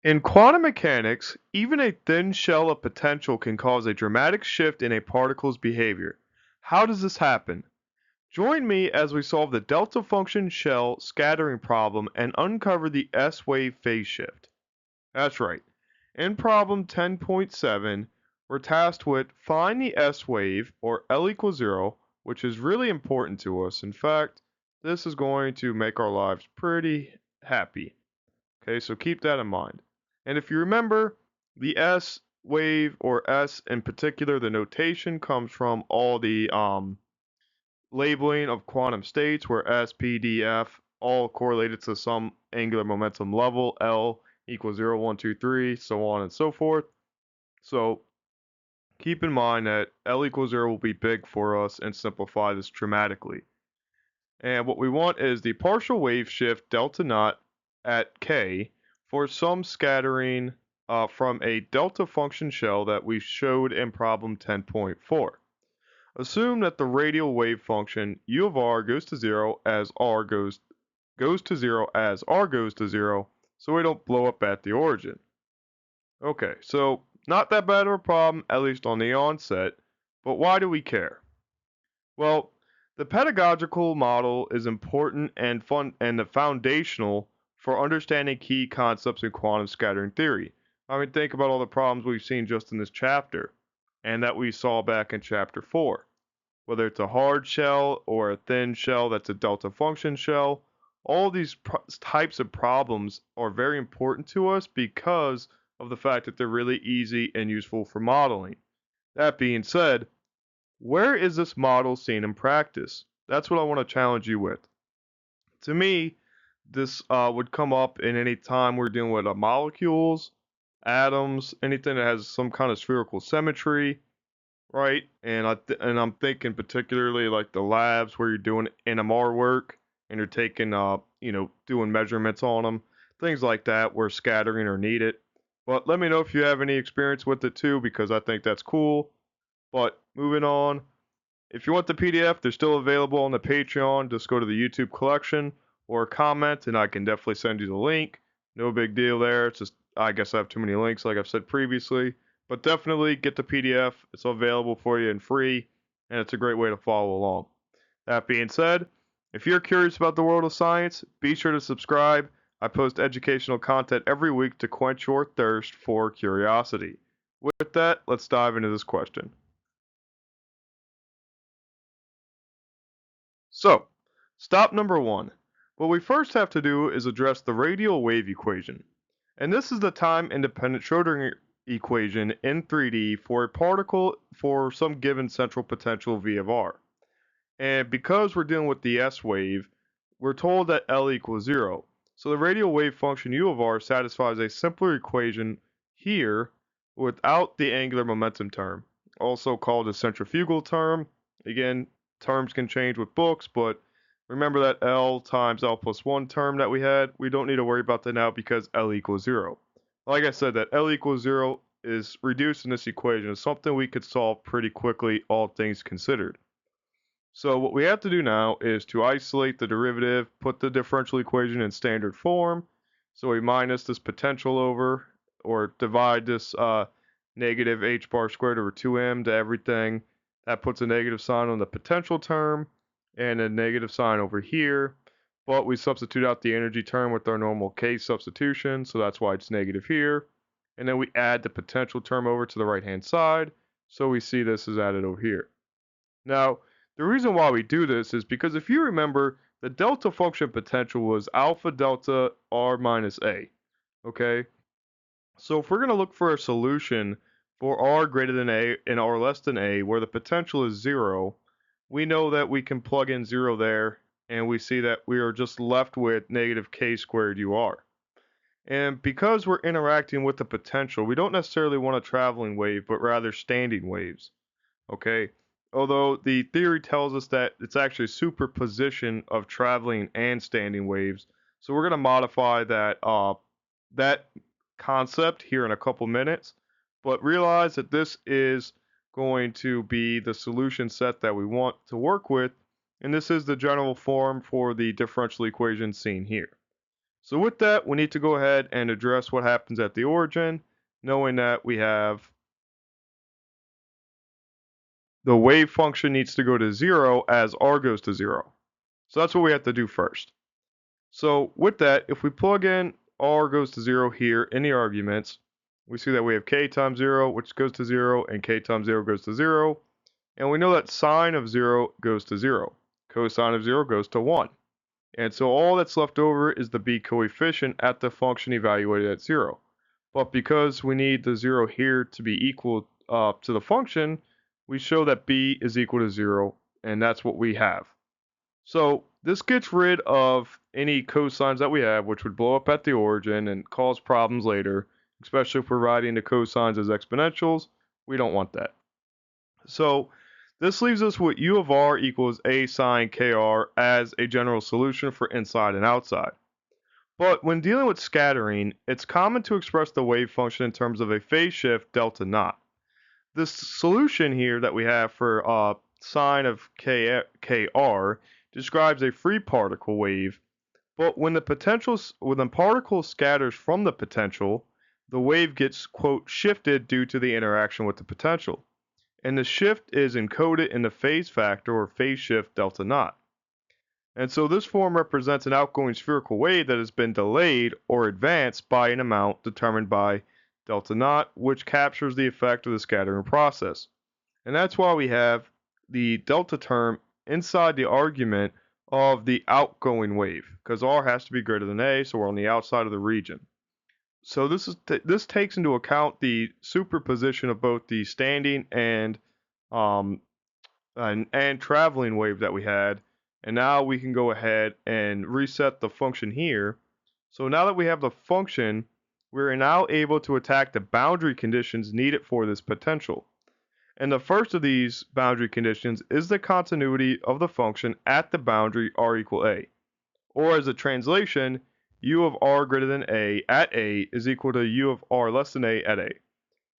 In quantum mechanics, even a thin shell of potential can cause a dramatic shift in a particle's behavior. How does this happen? Join me as we solve the delta function shell scattering problem and uncover the S-wave phase shift. That's right. In problem 10.7, we're tasked with find the S-wave, or L equals 0, which is really important to us. In fact, this is going to make our lives pretty happy. Okay, so keep that in mind. And if you remember, the S wave, or S in particular, the notation comes from all the labeling of quantum states, where S, P, D, F all correlated to some angular momentum level, L equals 0, 1, 2, 3, so on and so forth. So keep in mind that L equals 0 will be big for us and simplify this dramatically. And what we want is the partial wave shift delta naught at K for some scattering from a delta function shell that we showed in problem 10.4. Assume that the radial wave function U of r goes to 0 as r goes to 0 as r goes to 0, so we don't blow up at the origin. Okay, so not that bad of a problem, at least on the onset, but why do we care? Well, the pedagogical model is important and fun and the foundational for understanding key concepts in quantum scattering theory. I mean, think about all the problems we've seen just in this chapter and that we saw back in chapter 4. Whether it's a hard shell or a thin shell that's a delta function shell, all these types of problems are very important to us because of the fact that they're really easy and useful for modeling. That being said, where is this model seen in practice? That's what I want to challenge you with. To me, this would come up in any time we're dealing with molecules, atoms, anything that has some kind of spherical symmetry, right? And I'm thinking particularly like the labs where you're doing NMR work and you're taking doing measurements on them, things like that where scattering are needed. But let me know if you have any experience with it too, because I think that's cool. But moving on, if you want the PDF, they're still available on the Patreon. Just go to the YouTube collection or comment, and I can definitely send you the link. No big deal there. It's just, I guess I have too many links, like I've said previously. But definitely get the PDF. It's available for you and free, and it's a great way to follow along. That being said, if you're curious about the world of science, be sure to subscribe. I post educational content every week to quench your thirst for curiosity. With that, let's dive into this question. So, stop number one. What we first have to do is address the radial wave equation. And this is the time-independent Schrodinger equation in 3D for a particle for some given central potential V of r. And because we're dealing with the S wave, we're told that L equals 0. So the radial wave function U of r satisfies a simpler equation here without the angular momentum term, also called the centrifugal term. Again, terms can change with books, but remember that L times L plus 1 term that we had. We don't need to worry about that now because L equals 0. Like I said, that L equals 0 is reduced in this equation. It's something we could solve pretty quickly, all things considered. So what we have to do now is to isolate the derivative, put the differential equation in standard form. So we minus this potential over, or divide this negative h bar squared over 2m to everything. That puts a negative sign on the potential term and a negative sign over here. But we substitute out the energy term with our normal k substitution, so that's why it's negative here. And then we add the potential term over to the right-hand side, so we see this is added over here. Now, the reason why we do this is because if you remember, the delta function potential was alpha delta r minus a, okay? So if we're going to look for a solution for r greater than a and r less than a, where the potential is 0, we know that we can plug in 0 there, and we see that we are just left with negative k squared ur. And because we're interacting with the potential, we don't necessarily want a traveling wave, but rather standing waves. Okay, although the theory tells us that it's actually superposition of traveling and standing waves. So we're going to modify that concept here in a couple minutes, but realize that this is going to be the solution set that we want to work with, and this is the general form for the differential equation seen here. So with that, we need to go ahead and address what happens at the origin, knowing that we have the wave function needs to go to 0 as r goes to 0. So that's what we have to do first. So with that, if we plug in r goes to 0 here in the arguments, we see that we have k times 0, which goes to 0, and k times 0 goes to 0. And we know that sine of 0 goes to 0. Cosine of 0 goes to 1. And so all that's left over is the b coefficient at the function evaluated at 0. But because we need the 0 here to be equal to the function, we show that b is equal to 0, and that's what we have. So this gets rid of any cosines that we have, which would blow up at the origin and cause problems later, especially if we're writing the cosines as exponentials. We don't want that. So this leaves us with u of r equals a sine kr as a general solution for inside and outside. But when dealing with scattering, it's common to express the wave function in terms of a phase shift delta naught. This solution here that we have for sine of kr describes a free particle wave, but when the particle scatters from the potential, the wave gets, quote, shifted due to the interaction with the potential. And the shift is encoded in the phase factor or phase shift delta naught. And so this form represents an outgoing spherical wave that has been delayed or advanced by an amount determined by delta naught, which captures the effect of the scattering process. And that's why we have the delta term inside the argument of the outgoing wave, because r has to be greater than a, so we're on the outside of the region. So this takes into account the superposition of both the standing and traveling wave that we had, and now we can go ahead and reset the function here. So now that we have the function, we're now able to attack the boundary conditions needed for this potential. And the first of these boundary conditions is the continuity of the function at the boundary r equal a. Or as a translation, u of r greater than a at a is equal to u of r less than a at a.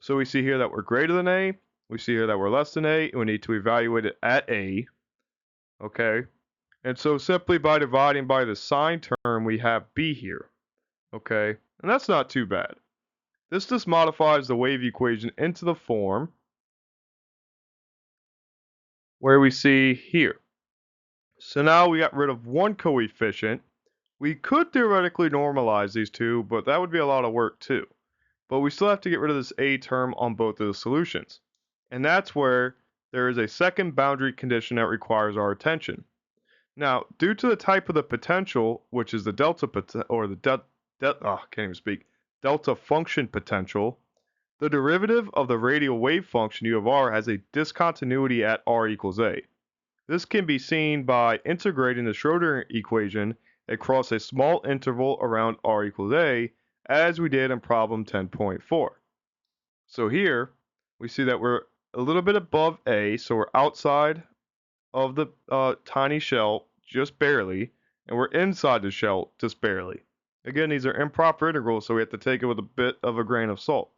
So we see here that we're greater than a, we see here that we're less than a, and we need to evaluate it at a, okay? And so simply by dividing by the sine term, we have b here, okay? And that's not too bad. This just modifies the wave equation into the form where we see here. So now we got rid of one coefficient. We could theoretically normalize these two, but that would be a lot of work too. But we still have to get rid of this a term on both of the solutions. And that's where there is a second boundary condition that requires our attention. Now, due to the type of the potential, which is the delta delta function potential, the derivative of the radial wave function u of r has a discontinuity at r equals a. This can be seen by integrating the Schrödinger equation across a small interval around r equals a, as we did in problem 10.4. So here, we see that we're a little bit above a, so we're outside of the tiny shell just barely, and we're inside the shell just barely. Again, these are improper integrals, so we have to take it with a bit of a grain of salt.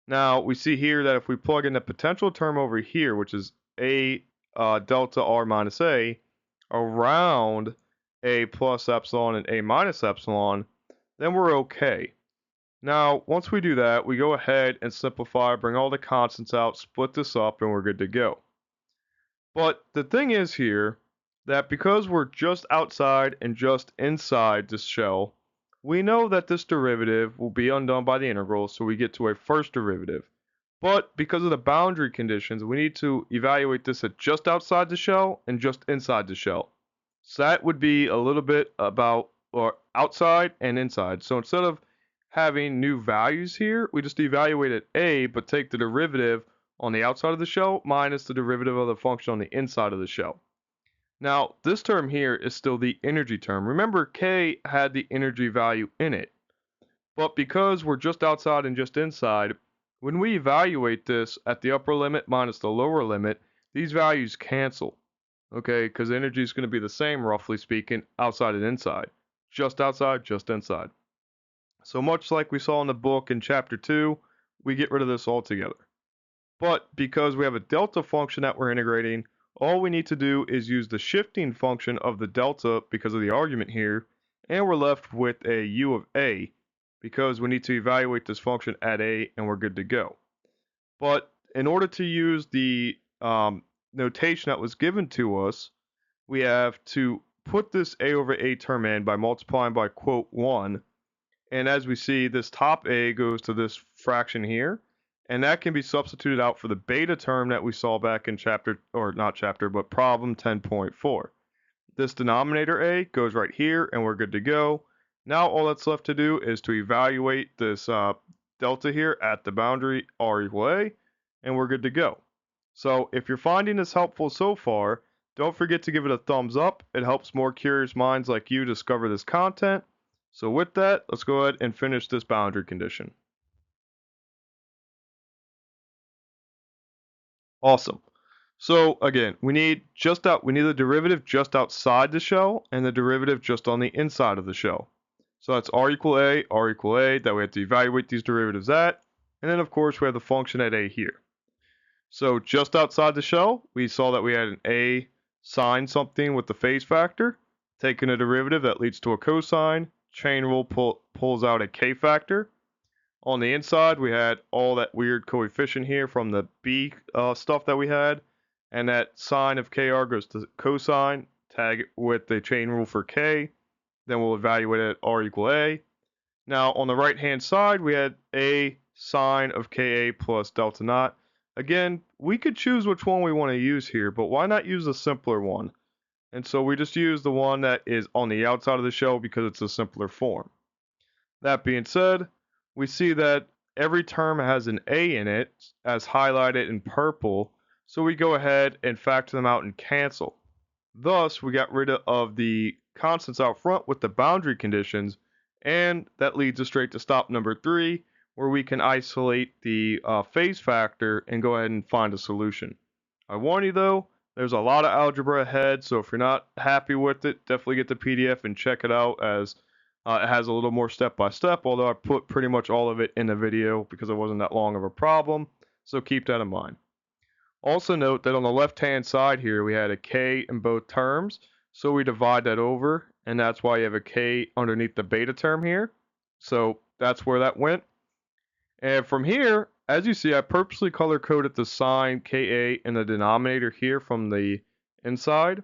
Now, we see here that if we plug in the potential term over here, which is a delta r minus a, around a plus epsilon and a minus epsilon, then we're okay. Now, once we do that, we go ahead and simplify, bring all the constants out, split this up, and we're good to go. But the thing is here that because we're just outside and just inside this shell, we know that this derivative will be undone by the integral, so we get to a first derivative. But because of the boundary conditions, we need to evaluate this at just outside the shell and just inside the shell. So that would be a little bit about or outside and inside. So instead of having new values here, we just evaluate at a, but take the derivative on the outside of the shell minus the derivative of the function on the inside of the shell. Now, this term here is still the energy term. Remember, k had the energy value in it. But because we're just outside and just inside, when we evaluate this at the upper limit minus the lower limit, these values cancel. Okay, because energy is going to be the same, roughly speaking, outside and inside. Just outside, just inside. So much like we saw in the book in chapter 2, we get rid of this altogether. But because we have a delta function that we're integrating, all we need to do is use the shifting function of the delta because of the argument here, and we're left with a u of a because we need to evaluate this function at a and we're good to go. But in order to use the notation that was given to us, we have to put this a over a term in by multiplying by quote 1. And as we see, this top a goes to this fraction here. And that can be substituted out for the beta term that we saw back in problem 10.4. This denominator a goes right here, and we're good to go. Now all that's left to do is to evaluate this delta here at the boundary r equal a, and we're good to go. So if you're finding this helpful so far, don't forget to give it a thumbs up. It helps more curious minds like you discover this content. So with that, let's go ahead and finish this boundary condition. Awesome. So again, we need the derivative just outside the shell and the derivative just on the inside of the shell. So that's r equal a that we have to evaluate these derivatives at, and then of course we have the function at a here. So just outside the shell, we saw that we had an a sine something with the phase factor, taking a derivative that leads to a cosine, chain rule pulls out a k factor. On the inside, we had all that weird coefficient here from the b stuff that we had, and that sine of kr goes to cosine, tag it with the chain rule for k, then we'll evaluate it at r equal a. Now on the right hand side, we had a sine of ka plus delta naught. Again, we could choose which one we want to use here, but why not use a simpler one? And so we just use the one that is on the outside of the shell because it's a simpler form. That being said, we see that every term has an a in it, as highlighted in purple, so we go ahead and factor them out and cancel. Thus, we got rid of the constants out front with the boundary conditions, and that leads us straight to stop number 3, where we can isolate the phase factor and go ahead and find a solution. I warn you though, there's a lot of algebra ahead, so if you're not happy with it, definitely get the PDF and check it out, as it has a little more step-by-step, although I put pretty much all of it in the video because it wasn't that long of a problem, so keep that in mind. Also note that on the left-hand side here, we had a k in both terms, so we divide that over, and that's why you have a k underneath the beta term here. So that's where that went. And from here, as you see, I purposely color-coded the sign ka in the denominator here from the inside.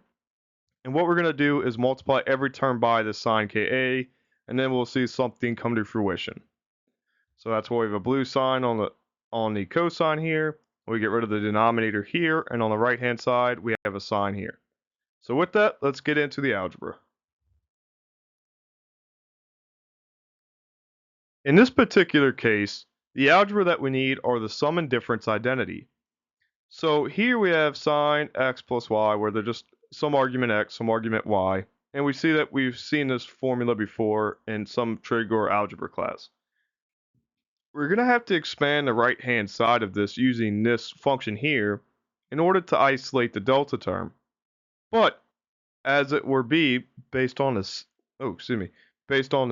And what we're going to do is multiply every term by the sign ka, and then we'll see something come to fruition. So that's why we have a blue sign on the cosine here. We get rid of the denominator here, and on the right hand side we have a sign here. So with that, let's get into the algebra. In this particular case, the algebra that we need are the sum and difference identity. So here we have sine x plus y, where they're just some argument x, some argument y, and we see that we've seen this formula before in some trig or algebra class. We're going to have to expand the right hand side of this using this function here in order to isolate the delta term. But as it were based on this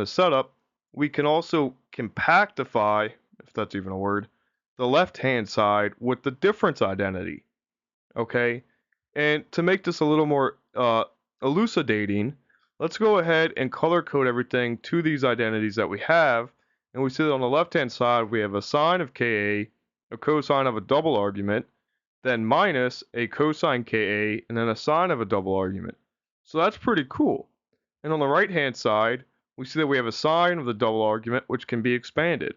setup, we can also compactify, if that's even a word, the left hand side with the difference identity. Okay, and to make this a little more elucidating, let's go ahead and color code everything to these identities that we have. And we see that on the left-hand side, we have a sine of Ka, a cosine of a double argument, then minus a cosine Ka, and then a sine of a double argument. So that's pretty cool. And on the right-hand side, we see that we have a sine of the double argument, which can be expanded.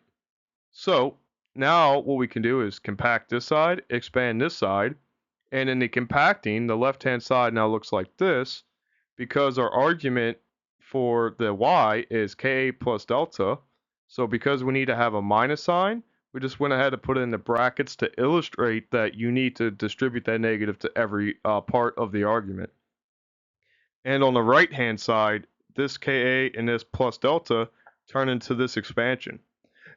So now what we can do is compact this side, expand this side, and in the compacting, the left-hand side now looks like this, because our argument for the y is Ka plus delta. So because we need to have a minus sign, we just went ahead and put it in the brackets to illustrate that you need to distribute that negative to every part of the argument. And on the right-hand side, this Ka and this plus delta turn into this expansion.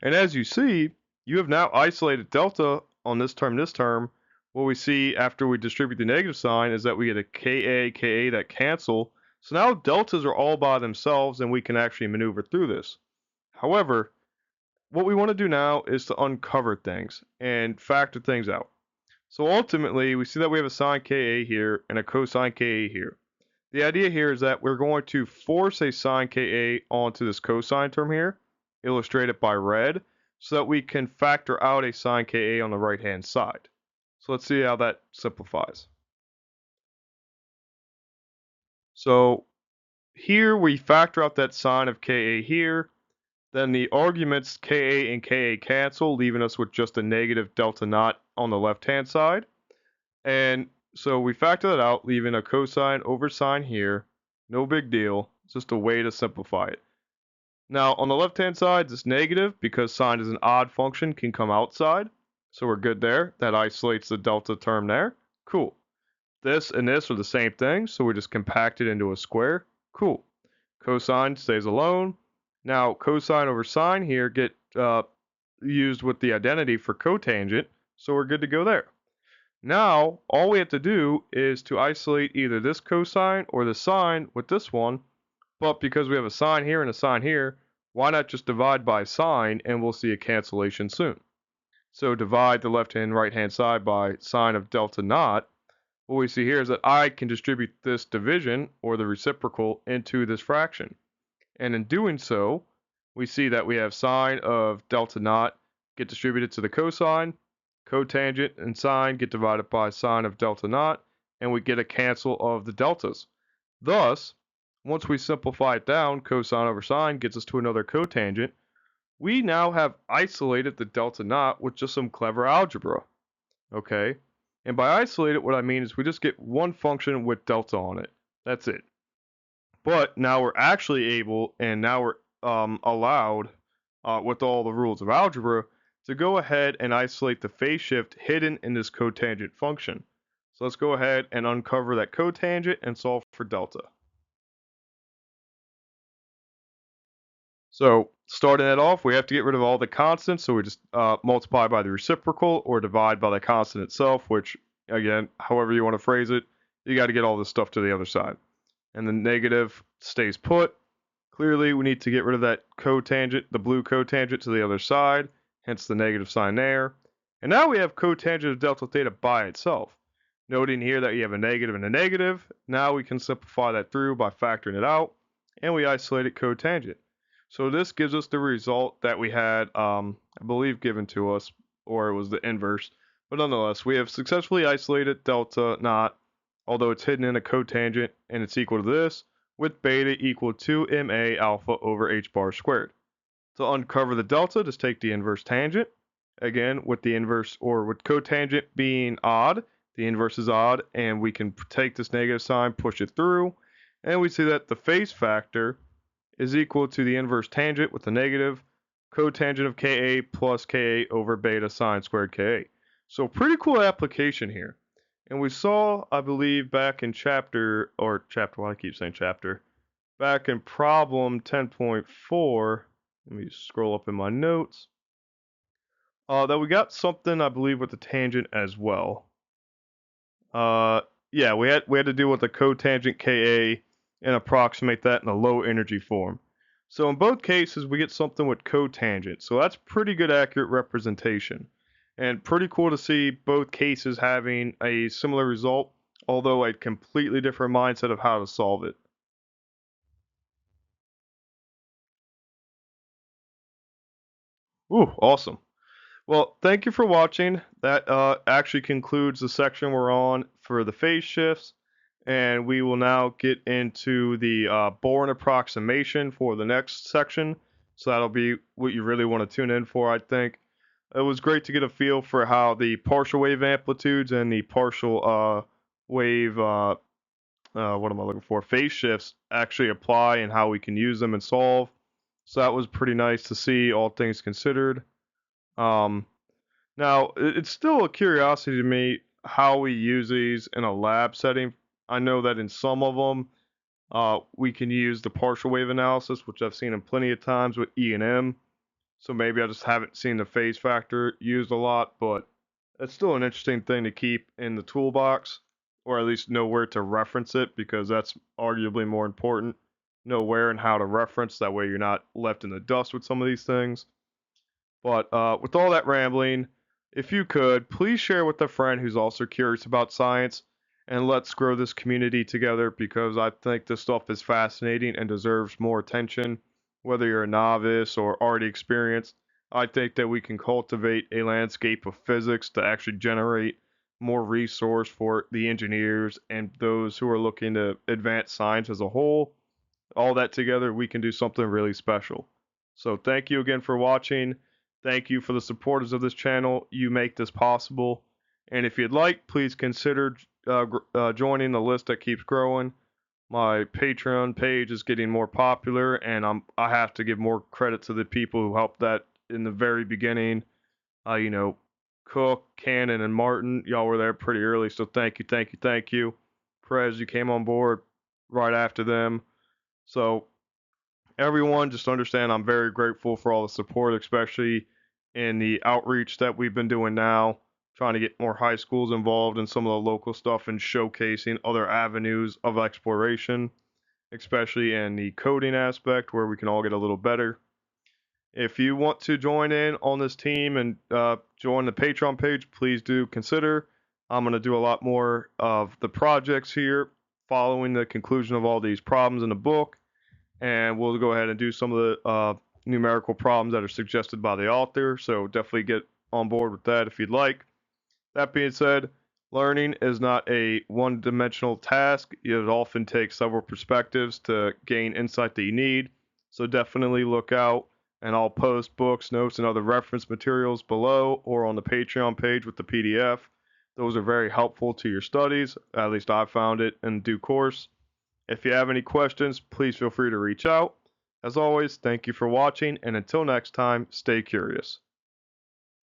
And as you see, you have now isolated delta on this term. What we see after we distribute the negative sign is that we get a Ka that cancel. So now deltas are all by themselves and we can actually maneuver through this. However, what we want to do now is to uncover things and factor things out. So ultimately, we see that we have a sine Ka here and a cosine Ka here. The idea here is that we're going to force a sine Ka onto this cosine term here, illustrate it by red, so that we can factor out a sine Ka on the right-hand side. So let's see how that simplifies. So here we factor out that sine of Ka here, then the arguments Ka and Ka cancel, leaving us with just a negative delta naught on the left-hand side. And so we factor that out, leaving a cosine over sine here. No big deal. It's just a way to simplify it. Now, on the left-hand side, this negative, because sine is an odd function, can come outside. So we're good there. That isolates the delta term there. Cool. This and this are the same thing, so we just compact it into a square. Cool. Cosine stays alone. Now, cosine over sine here get used with the identity for cotangent, so we're good to go there. Now, all we have to do is to isolate either this cosine or the sine with this one, but because we have a sine here and a sine here, why not just divide by sine and we'll see a cancellation soon. So divide the left and right hand side by sine of delta naught. What we see here is that I can distribute this division, or the reciprocal, into this fraction. And in doing so, we see that we have sine of delta naught get distributed to the cosine, cotangent and sine get divided by sine of delta naught, and we get a cancel of the deltas. Thus, once we simplify it down, cosine over sine gets us to another cotangent. We now have isolated the delta naught with just some clever algebra. Okay? And by isolate it, what I mean is we just get one function with delta on it. That's it. But now we're actually able, and now we're allowed, with all the rules of algebra, to go ahead and isolate the phase shift hidden in this cotangent function. So let's go ahead and uncover that cotangent and solve for delta. So starting it off, we have to get rid of all the constants, so we just multiply by the reciprocal or divide by the constant itself, which, again, however you want to phrase it, you got to get all this stuff to the other side. And the negative stays put. Clearly, we need to get rid of that cotangent, the blue cotangent, to the other side, hence the negative sign there. And now we have cotangent of delta theta by itself. Noting here that you have a negative and a negative, now we can simplify that through by factoring it out, and we isolated cotangent. So this gives us the result that we had, I believe, given to us, or it was the inverse. But nonetheless, we have successfully isolated delta naught, although it's hidden in a cotangent, and it's equal to this, with beta equal to ma alpha over h bar squared. To uncover the delta, just take the inverse tangent. Again, with the inverse, or with cotangent being odd, the inverse is odd, and we can take this negative sign, push it through, and we see that the phase factor is equal to the inverse tangent with the negative cotangent of Ka plus Ka over beta sine squared Ka. So pretty cool application here. And we saw, I believe, back in back in problem 10.4, let me scroll up in my notes, that we got something, I believe, with the tangent as well. Yeah, we had to deal with the cotangent Ka and approximate that in a low energy form. So in both cases, we get something with cotangent. So that's pretty good accurate representation. And pretty cool to see both cases having a similar result, although a completely different mindset of how to solve it. Ooh, awesome. Well, thank you for watching. That actually concludes the section we're on for the phase shifts. And we will now get into the Born approximation for the next section. So that'll be what you really want to tune in for, I think. It was great to get a feel for how the partial wave amplitudes and the partial wave, what am I looking for, phase shifts actually apply and how we can use them and solve. So that was pretty nice to see, all things considered. Now, it's still a curiosity to me how we use these in a lab setting. I know that in some of them, we can use the partial wave analysis, which I've seen in plenty of times with E and M. So maybe I just haven't seen the phase factor used a lot, but it's still an interesting thing to keep in the toolbox, or at least know where to reference it, because that's arguably more important. Know where and how to reference, that way you're not left in the dust with some of these things. But with all that rambling, if you could, please share with a friend who's also curious about science. and let's grow this community together because I think this stuff is fascinating and deserves more attention. Whether you're a novice or already experienced, I think that we can cultivate a landscape of physics to actually generate more resource for the engineers and those who are looking to advance science as a whole. All that together, we can do something really special. So, thank you again for watching. Thank you for the supporters of this channel. You make this possible. And if you'd like, please consider joining the list that keeps growing. My Patreon page is getting more popular, and I have to give more credit to the people who helped that in the very beginning. You know, Cook, Cannon, and Martin, y'all were there pretty early, so thank you, thank you, thank you. Perez, you came on board right after them. So everyone, just understand I'm very grateful for all the support, especially in the outreach that we've been doing now, trying to get more high schools involved in some of the local stuff and showcasing other avenues of exploration, especially in the coding aspect where we can all get a little better. If you want to join in on this team and join the Patreon page, please do consider. I'm going to do a lot more of the projects here following the conclusion of all these problems in the book, and we'll go ahead and do some of the numerical problems that are suggested by the author, so definitely get on board with that if you'd like. That being said, learning is not a one-dimensional task. It often takes several perspectives to gain insight that you need, so definitely look out, and I'll post books, notes, and other reference materials below or on the Patreon page with the PDF. Those are very helpful to your studies, at least I found it in due course. If you have any questions, please feel free to reach out. As always, thank you for watching, and until next time, stay curious.